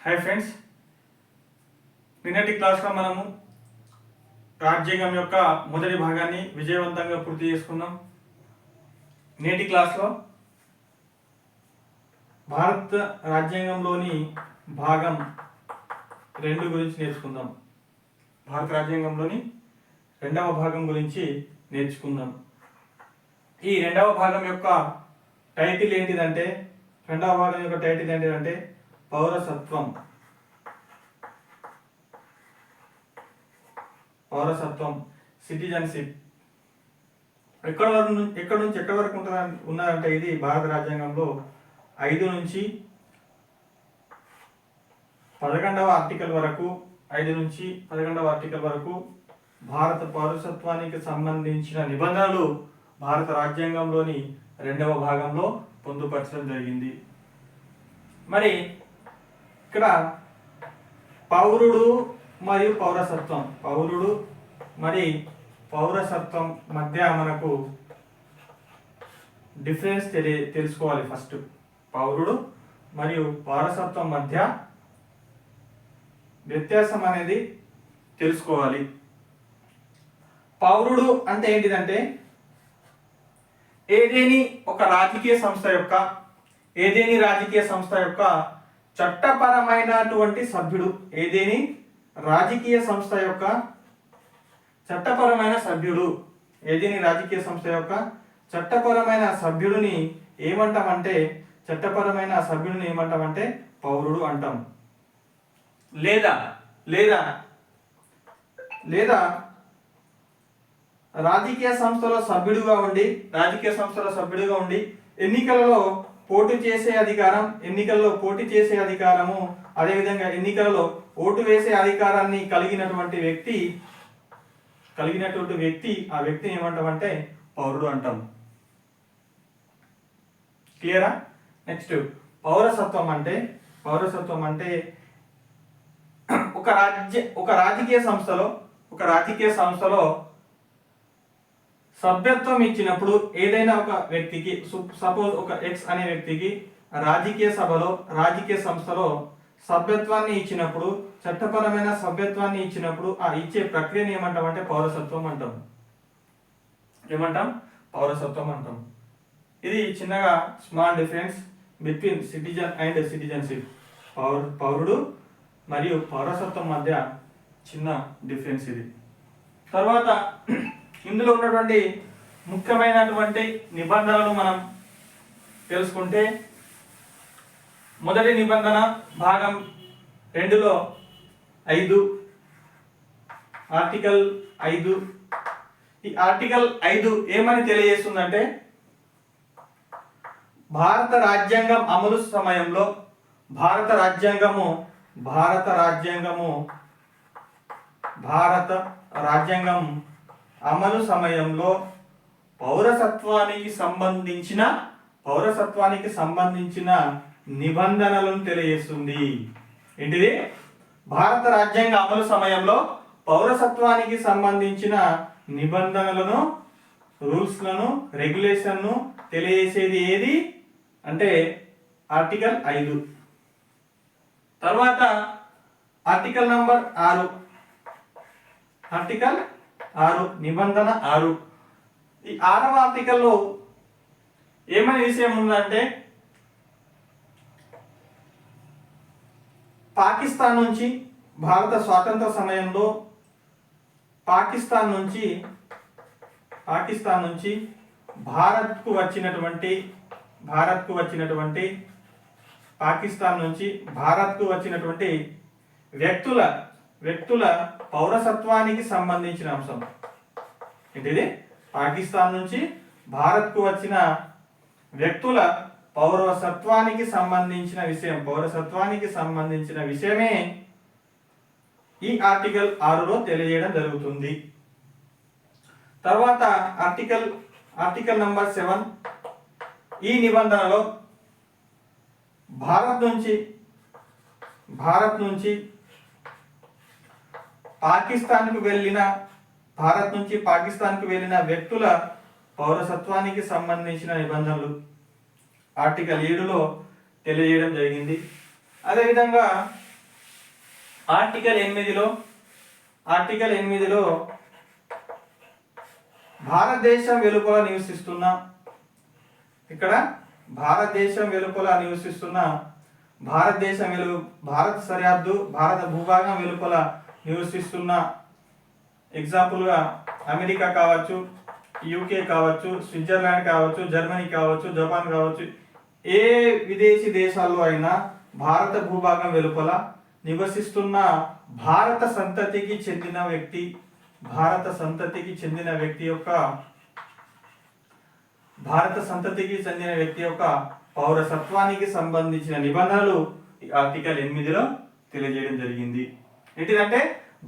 Hi friends, నిన్నటి క్లాస్లో మనము రాజ్యాంగం యొక్క మొదటి భాగాన్ని విజయవంతంగా పూర్తి చేసుకున్నాం. నేటి క్లాస్లో భారత రాజ్యాంగంలోని భాగం 2 గురించి నేర్చుకుందాం. భారత రాజ్యాంగంలోని 2వ భాగం గురించి నేర్చుకుందాం. ఈ 2వ భాగం యొక్క టైటిల్ ఏంటిదంటే, 2వ భాగం యొక్క టైటిల్ ఏంటిదంటే పౌరసత్వం. పౌరసత్వం, సిటిజన్షిప్. ఎక్కడి నుంచి ఎక్కడి వరకు ఉన్నదంటే ఇది భారత రాజ్యాంగంలో 5 నుంచి 11వ ఆర్టికల్ వరకు 5 నుంచి 11వ ఆర్టికల్ వరకు భారత పౌరసత్వానికి సంబంధించిన నిబంధనలు భారత రాజ్యాంగంలోని 2వ భాగంలో పొందుపరచడం జరిగింది. మరి ఇక్కడ పౌరుడు మరియు పౌరసత్వం, పౌరుడు మరి పౌరసత్వం మధ్య మనకు డిఫరెన్స్ తెలుసుకోవాలి. ఫస్ట్ పౌరుడు మరియు పౌరసత్వం మధ్య వ్యత్యాసం అనేది తెలుసుకోవాలి. పౌరుడు అంటే ఏంటిదంటే ఏదేని రాజకీయ సంస్థ యొక్క చట్టపరమైనటువంటి సభ్యుడు, ఏదేని రాజకీయ సంస్థ యొక్క చట్టపరమైన సభ్యుడు, ఏదేని రాజకీయ సంస్థ యొక్క చట్టపరమైన సభ్యుడిని ఏమంటామంటే పౌరుడు అంటాం. లేదా లేదా లేదా రాజకీయ సంస్థలో సభ్యుడిగా ఉండి ఎన్నికలలో పోటీ చేసే అధికారము, అదేవిధంగా ఎన్నికలలో ఓటు వేసే అధికారాన్ని కలిగినటువంటి వ్యక్తి ఆ వ్యక్తిని ఏమంటామంటే పౌరుడు అంటాం. క్లియరా? నెక్స్ట్ పౌరసత్వం అంటే ఒక రాజకీయ సంస్థలో సభ్యత్వం ఇచ్చినప్పుడు ఏదైనా ఒక వ్యక్తికి, సపోజ్ ఒక ఎక్స్ అనే వ్యక్తికి రాజకీయ సంస్థలో సభ్యత్వాన్ని ఇచ్చినప్పుడు, చట్టపరమైన సభ్యత్వాన్ని ఇచ్చినప్పుడు ఆ ఇచ్చే ప్రక్రియని ఏమంటామంటే పౌరసత్వం అంటాం. ఇది చిన్నగా small difference between citizen and citizenship. పౌరుడు మరియు పౌరసత్వం మధ్య చిన్న డిఫరెన్స్ ఇది. తర్వాత ఇందులో ఉన్నటువంటి ముఖ్యమైనటువంటి నిబంధనలు మనం తెలుసుకుంటే, మొదటి నిబంధన భాగం 2లో 5, ఆర్టికల్ 5. ఈ ఆర్టికల్ 5 ఏమని తెలియజేస్తుందంటే, భారత రాజ్యాంగం అమలు సమయంలో భారత రాజ్యాంగం అమలు సమయంలో పౌరసత్వానికి సంబంధించిన నిబంధనలను తెలియజేస్తుంది. ఏంటిది? భారత రాజ్యాంగ అమలు సమయంలో పౌరసత్వానికి సంబంధించిన నిబంధనలను, రూల్స్లను, రెగ్యులేషన్ను తెలియజేసేది ఏది అంటే ఆర్టికల్ 5. తర్వాత ఆర్టికల్ నంబర్ 6, నిబంధన 6. ఈ 6వ ఆర్టికల్లో ఏమని విషయం ఉందంటే, పాకిస్తాన్ నుంచి భారత స్వాతంత్ర సమయంలో పాకిస్తాన్ నుంచి భారత్కు వచ్చినటువంటి వ్యక్తుల పౌరసత్వానికి సంబంధించిన అంశం. ఏంటిది? పాకిస్తాన్ నుంచి భారత్కు వచ్చిన వ్యక్తుల పౌరసత్వానికి సంబంధించిన విషయమే ఈ ఆర్టికల్ 6లో తెలియజేయడం జరుగుతుంది. తర్వాత ఆర్టికల్ నంబర్ 7. ఈ నిబంధనలో భారత్ నుంచి పాకిస్తాన్కు వెళ్ళిన వ్యక్తుల పౌరసత్వానికి సంబంధించిన నిబంధనలు ఆర్టికల్ 7లో తెలియజేయడం జరిగింది. అదేవిధంగా ఆర్టికల్ 8లో భారతదేశం వెలుపల నివసిస్తున్న, ఇక్కడ భారతదేశం వెలుపల నివసిస్తున్న, భారత సరిహద్దు భారత భూభాగం వెలుపల నివసిస్తున్న, ఎగ్జాంపుల్గా అమెరికా కావచ్చు, యూకే కావచ్చు, స్విట్జర్లాండ్ కావచ్చు, జర్మనీ కావచ్చు, జపాన్ కావచ్చు, ఏ విదేశీ దేశాల్లో అయినా భారత భూభాగం వెలుపల నివసిస్తున్న భారత సంతతికి చెందిన వ్యక్తి యొక్క పౌరసత్వానికి సంబంధించిన నిబంధనలు ఈ ఆర్టికల్ 8లో తెలియజేయడం జరిగింది. ఏంటిదంటే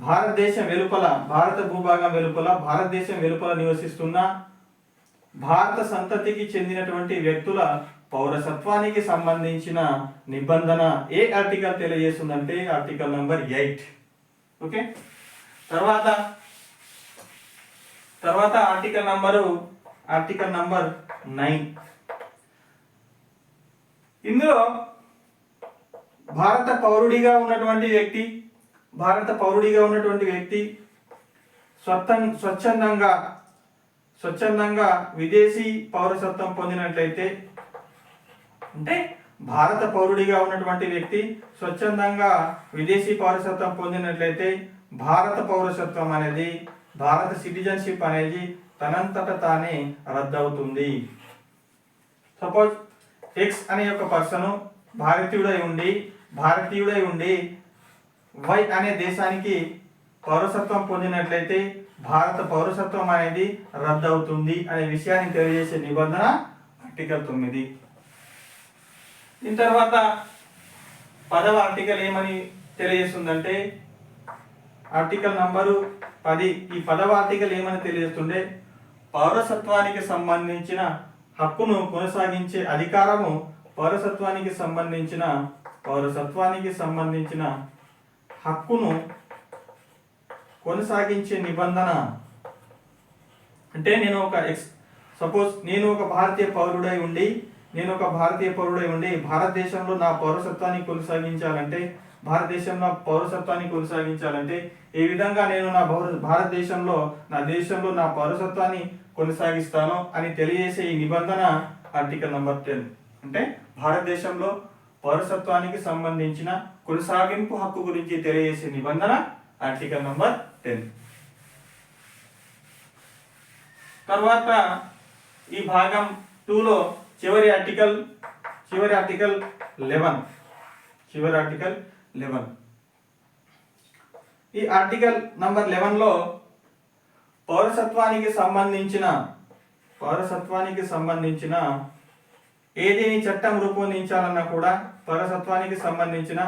భారతదేశం వెలుపల, భారత భూభాగం వెలుపల, భారతదేశం వెలుపల నివసిస్తున్న భారత సంతతికి చెందినటువంటి వ్యక్తుల పౌరసత్వానికి సంబంధించిన నిబంధన ఏ ఆర్టికల్ తెలియజేస్తుందంటే ఆర్టికల్ నంబర్ 8. ఓకే, తర్వాత ఆర్టికల్ నంబర్ 9. ఇందులో భారత పౌరుడిగా ఉన్నటువంటి వ్యక్తి స్వచ్ఛందంగా విదేశీ పౌరసత్వం పొందినట్లయితే, అంటే భారత పౌరుడిగా ఉన్నటువంటి వ్యక్తి స్వచ్ఛందంగా విదేశీ పౌరసత్వం పొందినట్లయితే భారత పౌరసత్వం అనేది, భారత సిటిజన్షిప్ అనేది తనంతట తానే రద్దవుతుంది. సపోజ్ ఎక్స్ అనే ఒక పర్సన్ భారతీయుడై ఉండి వై అనే దేశానికి పౌరసత్వం పొందినట్లయితే భారత పౌరసత్వం అనేది రద్దవుతుంది అనే విషయాన్ని తెలియజేసే నిబంధన ఆర్టికల్ 9. దీని తర్వాత 10వ ఆర్టికల్ ఏమని తెలియజేస్తుందంటే ఆర్టికల్ నంబరు 10. ఈ 10వ ఆర్టికల్ ఏమని తెలియజేస్తుంటే పౌరసత్వానికి సంబంధించిన హక్కును కొనసాగించే అధికారము, పౌరసత్వానికి సంబంధించిన హక్కును కొనసాగించే నిబంధన. అంటే నేను ఒక భారతీయ పౌరుడై ఉండి భారతదేశంలో నా పౌరసత్వాన్ని కొనసాగించాలంటే, ఏ విధంగా నేను నా దేశంలో నా పౌరసత్వాన్ని కొనసాగిస్తాను అని తెలియజేసే ఈ నిబంధన ఆర్టికల్ నంబర్ 10. అంటే భారతదేశంలో పౌరసత్వానికి సంబంధించిన కొనసాగింపు హక్కు గురించి తెలియజేసే నిబంధన ఆర్టికల్ నంబర్ 10. తర్వాత ఈ భాగం 2లో చివరి ఆర్టికల్ 11. ఈ ఆర్టికల్ నంబర్ 11లో పౌరసత్వానికి సంబంధించిన ఏదేని చట్టం రూపొందించాలన్నా కూడా, పౌరసత్వానికి సంబంధించిన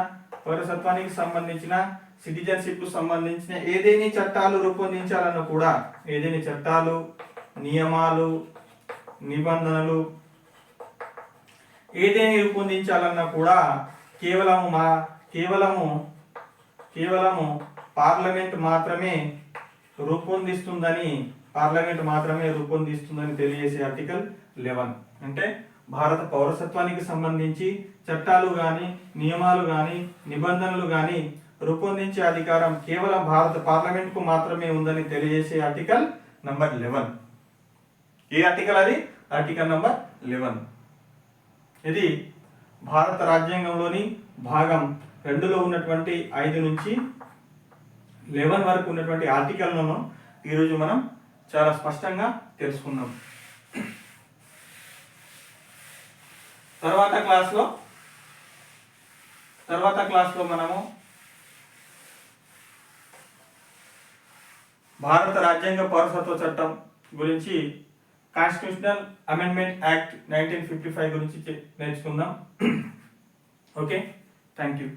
సిటిజన్షిప్ సంబంధించిన ఏదేని చట్టాలు రూపొందించాలన్నా కూడా, ఏదేని చట్టాలు, నియమాలు, నిబంధనలు ఏదేని రూపొందించాలన్నా కూడా కేవలము పార్లమెంట్ మాత్రమే రూపొందిస్తుందని తెలియజేసే ఆర్టికల్ 11. అంటే భారత పౌరసత్వానికి సంబంధించి చట్టాలు కానీ, నియమాలు కానీ, నిబంధనలు కానీ రూపొందించే అధికారం కేవలం భారత పార్లమెంట్ కు మాత్రమే ఉందని తెలియజేసే ఆర్టికల్ నంబర్ 11. ఏ ఆర్టికల్ అది? Article number 11. ఇది భారత రాజ్యాంగంలోని భాగం 2లో ఉన్నటువంటి 5 నుంచి 11 వరకు ఉన్నటువంటి ఆర్టికల్లను ఈరోజు మనం చాలా స్పష్టంగా తెలుసుకున్నాం. తర్వాత క్లాస్లో మనము భారత రాజ్యాంగ పౌరసత్వ చట్టం గురించి, కాన్స్టిట్యూషనల్ అమెండ్మెంట్ యాక్ట్ 1955 గురించి నేర్చుకుందాం. Okay, thank you.